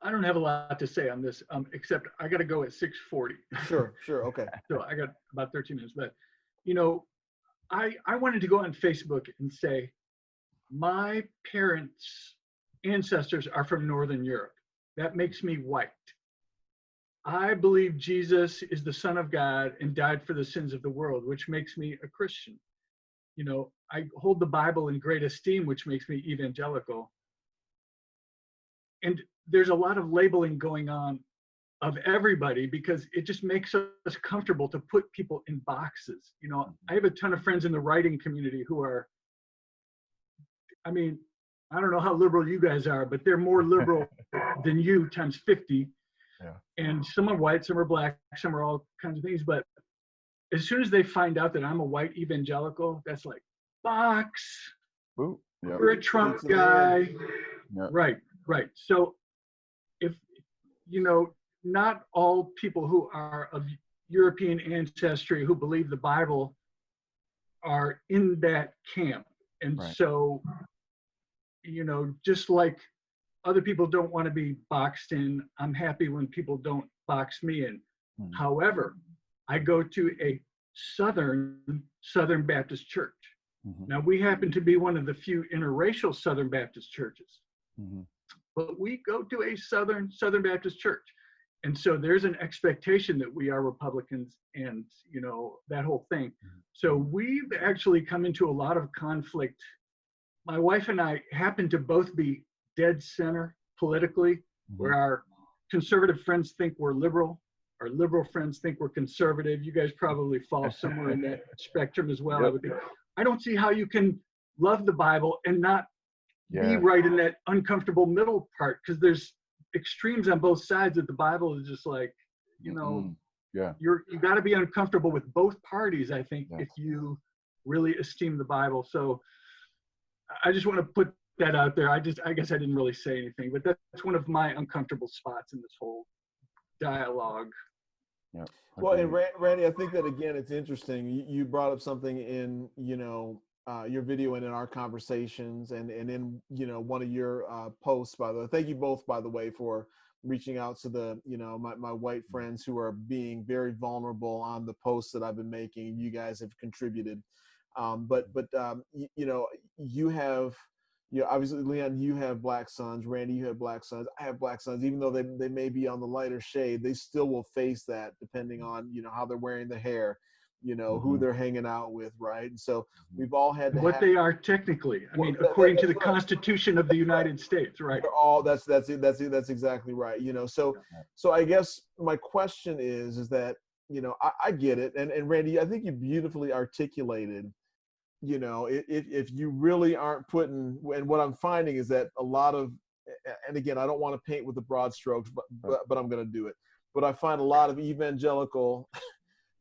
I don't have a lot to say on this, except I got to go at 6:40. Sure. Okay. So I got about 13 minutes. But, I wanted to go on Facebook and say, my parents' ancestors are from Northern Europe. That makes me white. I believe Jesus is the Son of God and died for the sins of the world, which makes me a Christian. you know, I hold the Bible in great esteem, which makes me evangelical. And there's a lot of labeling going on of everybody because it just makes us comfortable to put people in boxes. You know, I have a ton of friends in the writing community who are, I mean, I don't know how liberal you guys are, but they're more liberal than you times 50. Yeah. And some are white, some are black, some are all kinds of things. But as soon as they find out that I'm a white evangelical, that's like, box, Ooh, yep. you're a Trump guy. Yep. Right, right. So if, you know, not all people who are of European ancestry who believe the Bible are in that camp. And Right. so, you know, just like other people don't want to be boxed in, I'm happy when people don't box me in. Mm-hmm. However, I go to a Southern Baptist church. Mm-hmm. Now, we happen to be one of the few interracial Southern Baptist churches, Mm-hmm. but we go to a Southern Baptist church. And so there's an expectation that we are Republicans and, you know, that whole thing. So we've actually come into a lot of conflict. My wife and I happen to both be dead center politically, where our conservative friends think we're liberal. Our liberal friends think we're conservative. You guys probably fall somewhere in that spectrum as well. Yep. I would think. I don't see how you can love the Bible and not be Yeah. right in that uncomfortable middle part, because there's extremes on both sides of the Bible. Is just like, you know, Yeah. you got to be uncomfortable with both parties, I think, Yes. if you really esteem the Bible. So I just want to put that out there. I guess I didn't really say anything, but that's one of my uncomfortable spots in this whole dialogue. Yep. Well, and Randy, I think that again, it's interesting. You brought up something in, you know, your video and in our conversations, and in, you know, one of your posts. By the way, thank you both, by the way, for reaching out to the, you know, my white friends who are being very vulnerable on the posts that I've been making. You guys have contributed, but you know, you have. You know, obviously, Leon, you have black sons. Randy, you have black sons. I have black sons. Even though they may be on the lighter shade, they still will face that depending on, you know, how they're wearing their hair, you know, who they're hanging out with, right? And so we've all had to what they are technically. I mean, according to the Constitution of the United States, right? They're all that's exactly right. You know, so I guess my question is that, you know, I get it, and Randy, I think you beautifully articulated. You know, if you really aren't putting, and what I'm finding is that a lot of, and again, I don't want to paint with the broad strokes, but I'm going to do it. But I find a lot of evangelical,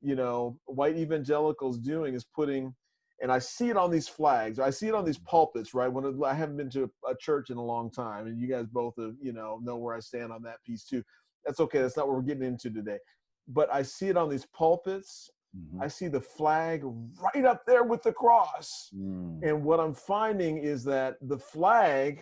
you know, white evangelicals doing is putting, and I see it on these flags, I see it on these pulpits, right? When I haven't been to a church in a long time, and you guys both have, you know where I stand on that piece too. That's okay. That's not what we're getting into today. But I see it on these pulpits. I see the flag right up there with the cross. And what I'm finding is that the flag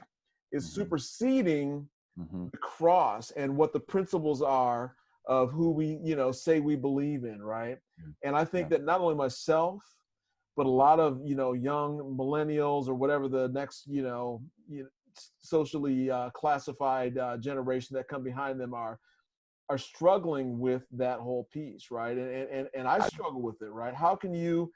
is superseding the cross and what the principles are of who we, you know, say we believe in, right? And I think that not only myself, but a lot of, you know, young millennials or whatever the next, you know socially classified generation that come behind them are struggling with that whole piece, right? And I struggle with it, right? How can you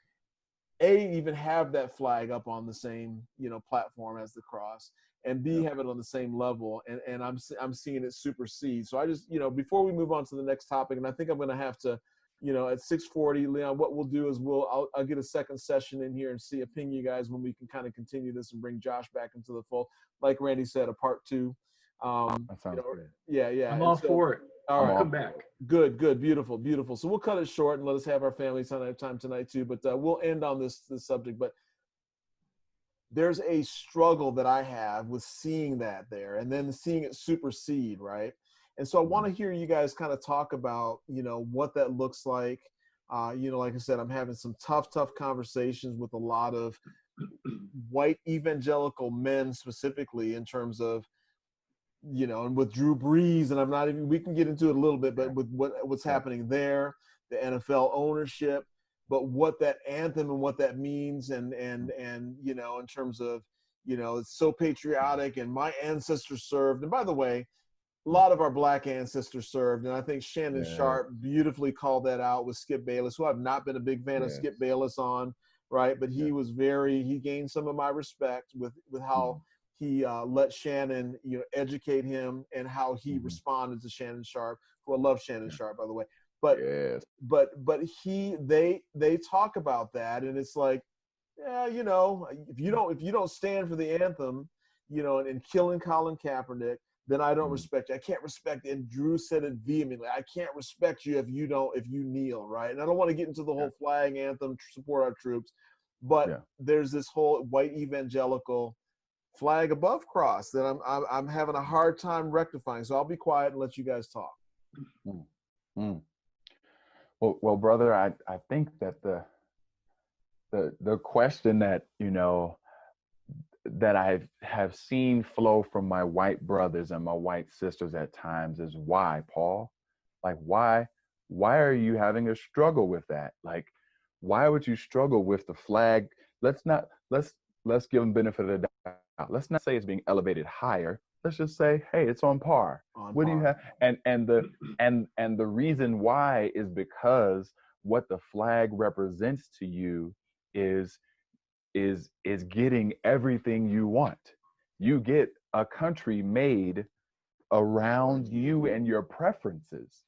even have that flag up on the same, you know, platform as the cross, and have it on the same level, and I'm seeing it supersede. So I just, you know, before we move on to the next topic, and I think I'm going to have to, you know, at 6:40, Leon, what we'll do is I'll get a second session in here and ping you guys when we can kind of continue this and bring Josh back into the fold. Like Randy said, a part 2. That sounds good. Yeah. I'm all for it. All right. Come back. Good, beautiful. So we'll cut it short and let us have our family time tonight too. But we'll end on this subject. But there's a struggle that I have with seeing that there, and then seeing it supersede, right? And so I want to hear you guys kind of talk about, you know, what that looks like. You know, like I said, I'm having some tough conversations with a lot of white evangelical men, specifically in terms of, you know, and with Drew Brees, and I'm not even, we can get into it a little bit, but with what's happening there, the NFL ownership, but what that anthem and what that means, and you know, in terms of, you know, it's so patriotic, and my ancestors served, and by the way, a lot of our black ancestors served, and I think Shannon Sharp beautifully called that out with Skip Bayless, who I've not been a big fan of Skip Bayless on right? But he was he gained some of my respect with how he let Shannon, educate him, and how he responded to Shannon Sharp, who I love Shannon Sharp, by the way. But Yes. but they talk about that, and it's like, yeah, if you don't stand for the anthem, and killing Colin Kaepernick, then I don't respect you. I can't respect, and Drew said it vehemently, I can't respect you if you kneel, right? And I don't want to get into the whole flag anthem, support our troops, but there's this whole white evangelical flag above cross that I'm having a hard time rectifying. So I'll be quiet and let you guys talk. Well, brother, I think that the question that that I have seen flow from my white brothers and my white sisters at times is, why, Paul? Like, why are you having a struggle with that? Like, why would you struggle with the flag? Let's give them benefit of the doubt. Let's not say it's being elevated higher. Let's just say, hey, it's on par. What do you have? And the reason why is because what the flag represents to you is getting everything you want. You get a country made around you and your preferences.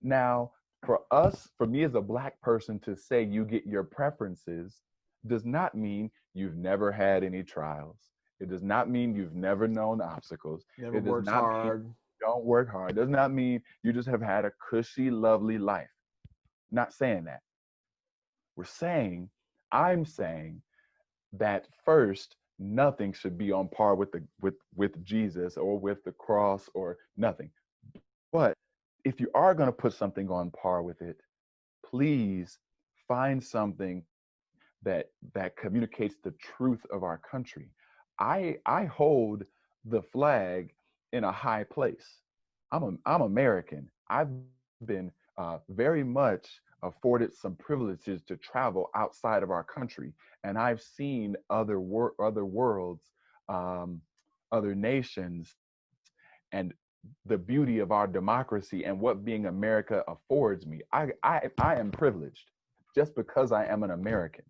Now, for me as a Black person to say you get your preferences does not mean you've never had any trials. It does not mean you've never known obstacles. Never worked hard. Mean you don't work hard. It does not mean you just have had a cushy, lovely life. Not saying that. I'm saying that first, nothing should be on par with Jesus or with the cross or nothing. But if you are going to put something on par with it, please find something that communicates the truth of our country. I hold the flag in a high place. I'm American. I've been very much afforded some privileges to travel outside of our country, and I've seen other worlds, other nations, and the beauty of our democracy and what being America affords me. I am privileged just because I am an American.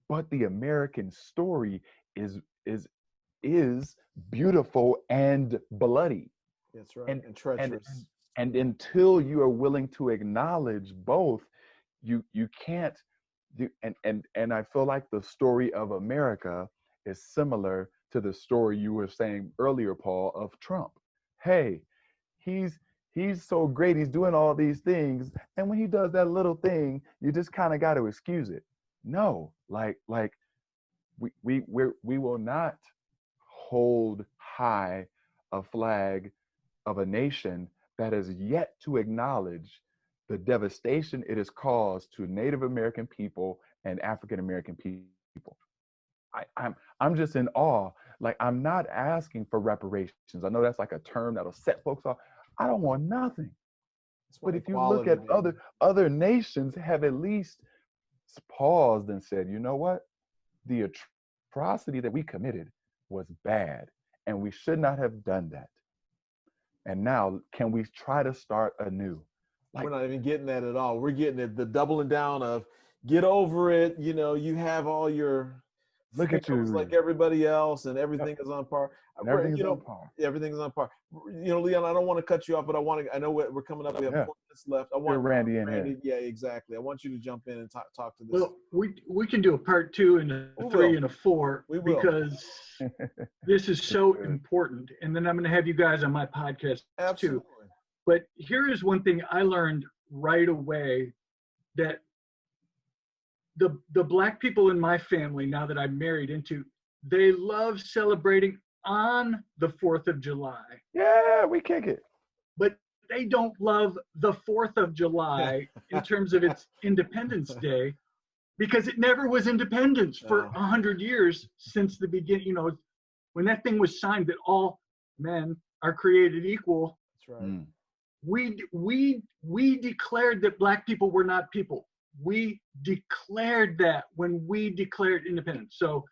But the American story is beautiful and bloody. That's right. And treacherous. And until you are willing to acknowledge both, you can't do. And I feel like the story of America is similar to the story you were saying earlier, Paul, of Trump. Hey, he's so great. He's doing all these things, and when he does that little thing, you just kind of got to excuse it. No, like we will not hold high a flag of a nation that has yet to acknowledge the devastation it has caused to Native American people and African American people. I'm just in awe. Like, I'm not asking for reparations. I know that's like a term that'll set folks off. I don't want nothing. But if you look at other nations have at least paused and said, you know what? The atrocity that we committed was bad, and we should not have done that. And now, can we try to start anew? We're not even getting that at all. We're getting the doubling down of get over it. You have all your look at you like everybody else, and everything is on par. Everything's on par. Everything's on par. Leon, I don't want to cut you off, but I know we're coming up. We have 4 minutes left. I want Randy in here. Yeah, exactly. I want you to jump in and talk to this. Well, we can do a part 2 and a 3 and a 4 because this is so important. And then I'm going to have you guys on my podcast too. But here is one thing I learned right away, that the Black people in my family, now that I'm married into, they love celebrating on the 4th of July. Yeah, we kick it. But they don't love the 4th of July in terms of its Independence Day, because it never was independence for 100 years since the beginning. When that thing was signed that all men are created equal. That's right. We declared that Black people were not people. We declared that when we declared independence. So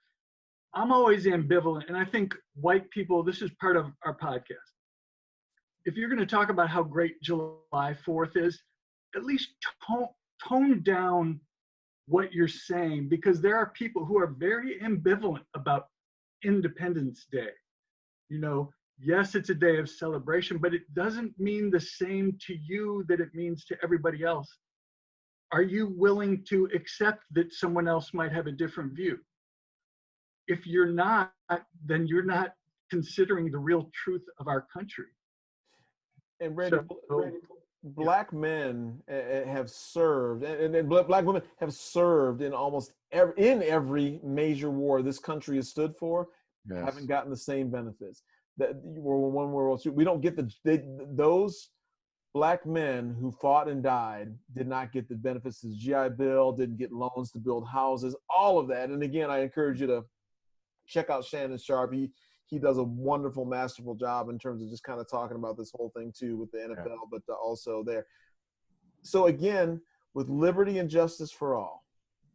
I'm always ambivalent, and I think white people, this is part of our podcast. If you're going to talk about how great July 4th is, at least tone down what you're saying, because there are people who are very ambivalent about Independence Day. You know, yes, it's a day of celebration, but it doesn't mean the same to you that it means to everybody else. Are you willing to accept that someone else might have a different view? If you're not, then you're not considering the real truth of our country. And Randy, black men have served, and black women have served in almost every major war this country has stood for. Yes. Haven't gotten the same benefits. That World War I, World War II, we don't get those black men who fought and died did not get the benefits of the GI Bill, didn't get loans to build houses, all of that. And again, I encourage you to check out Shannon Sharp. He does a wonderful, masterful job in terms of just kind of talking about this whole thing too with the NFL, but also there. So again, with liberty and justice for all,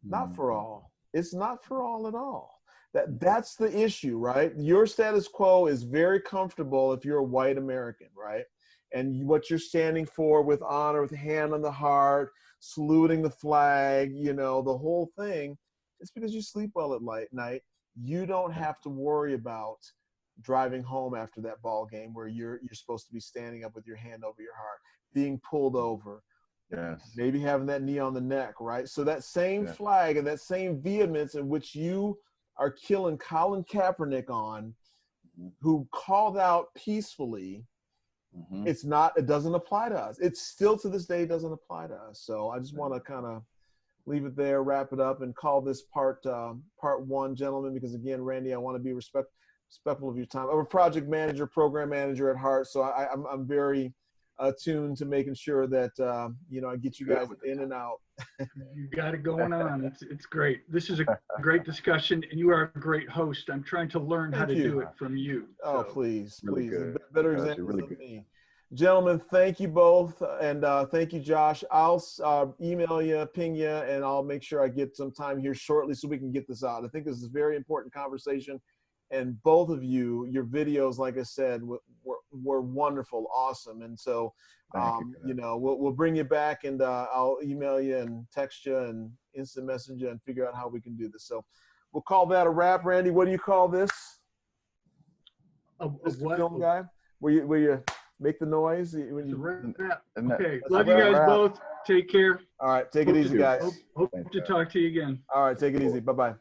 not for all. It's not for all at all. That's the issue, right? Your status quo is very comfortable if you're a white American, right? And what you're standing for with honor, with hand on the heart, saluting the flag, you know, the whole thing, it's because you sleep well at night. You don't have to worry about driving home after that ball game where you're supposed to be standing up with your hand over your heart, being pulled over, maybe having that knee on the neck, right? So that same flag and that same vehemence in which you are killing Colin Kaepernick on, who called out peacefully, it doesn't apply to us. It's still to this day doesn't apply to us. So I just want to kind of leave it there, wrap it up, and call this part one, gentlemen, because again, Randy, I want to be respectful of your time. I'm a project manager, program manager at heart, so I'm very attuned to making sure that I get you guys in and out. You got it going on. It's great. This is a great discussion, and you are a great host. I'm trying to learn how to do it from you. Oh, please, really please. Good. Better examples than me. Gentlemen, thank you both, and thank you, Josh. I'll email you, ping you, and I'll make sure I get some time here shortly so we can get this out. I think this is a very important conversation, and both of you, your videos, like I said, were wonderful, awesome, and so we'll bring you back, and I'll email you and text you and instant message you and figure out how we can do this. So we'll call that a wrap. Randy, what do you call this? Mr. Film guy, where you make the noise? Okay, love you guys both. Take care. All right, take it easy, guys. Hope to talk to you again. All right, take it easy. Bye-bye.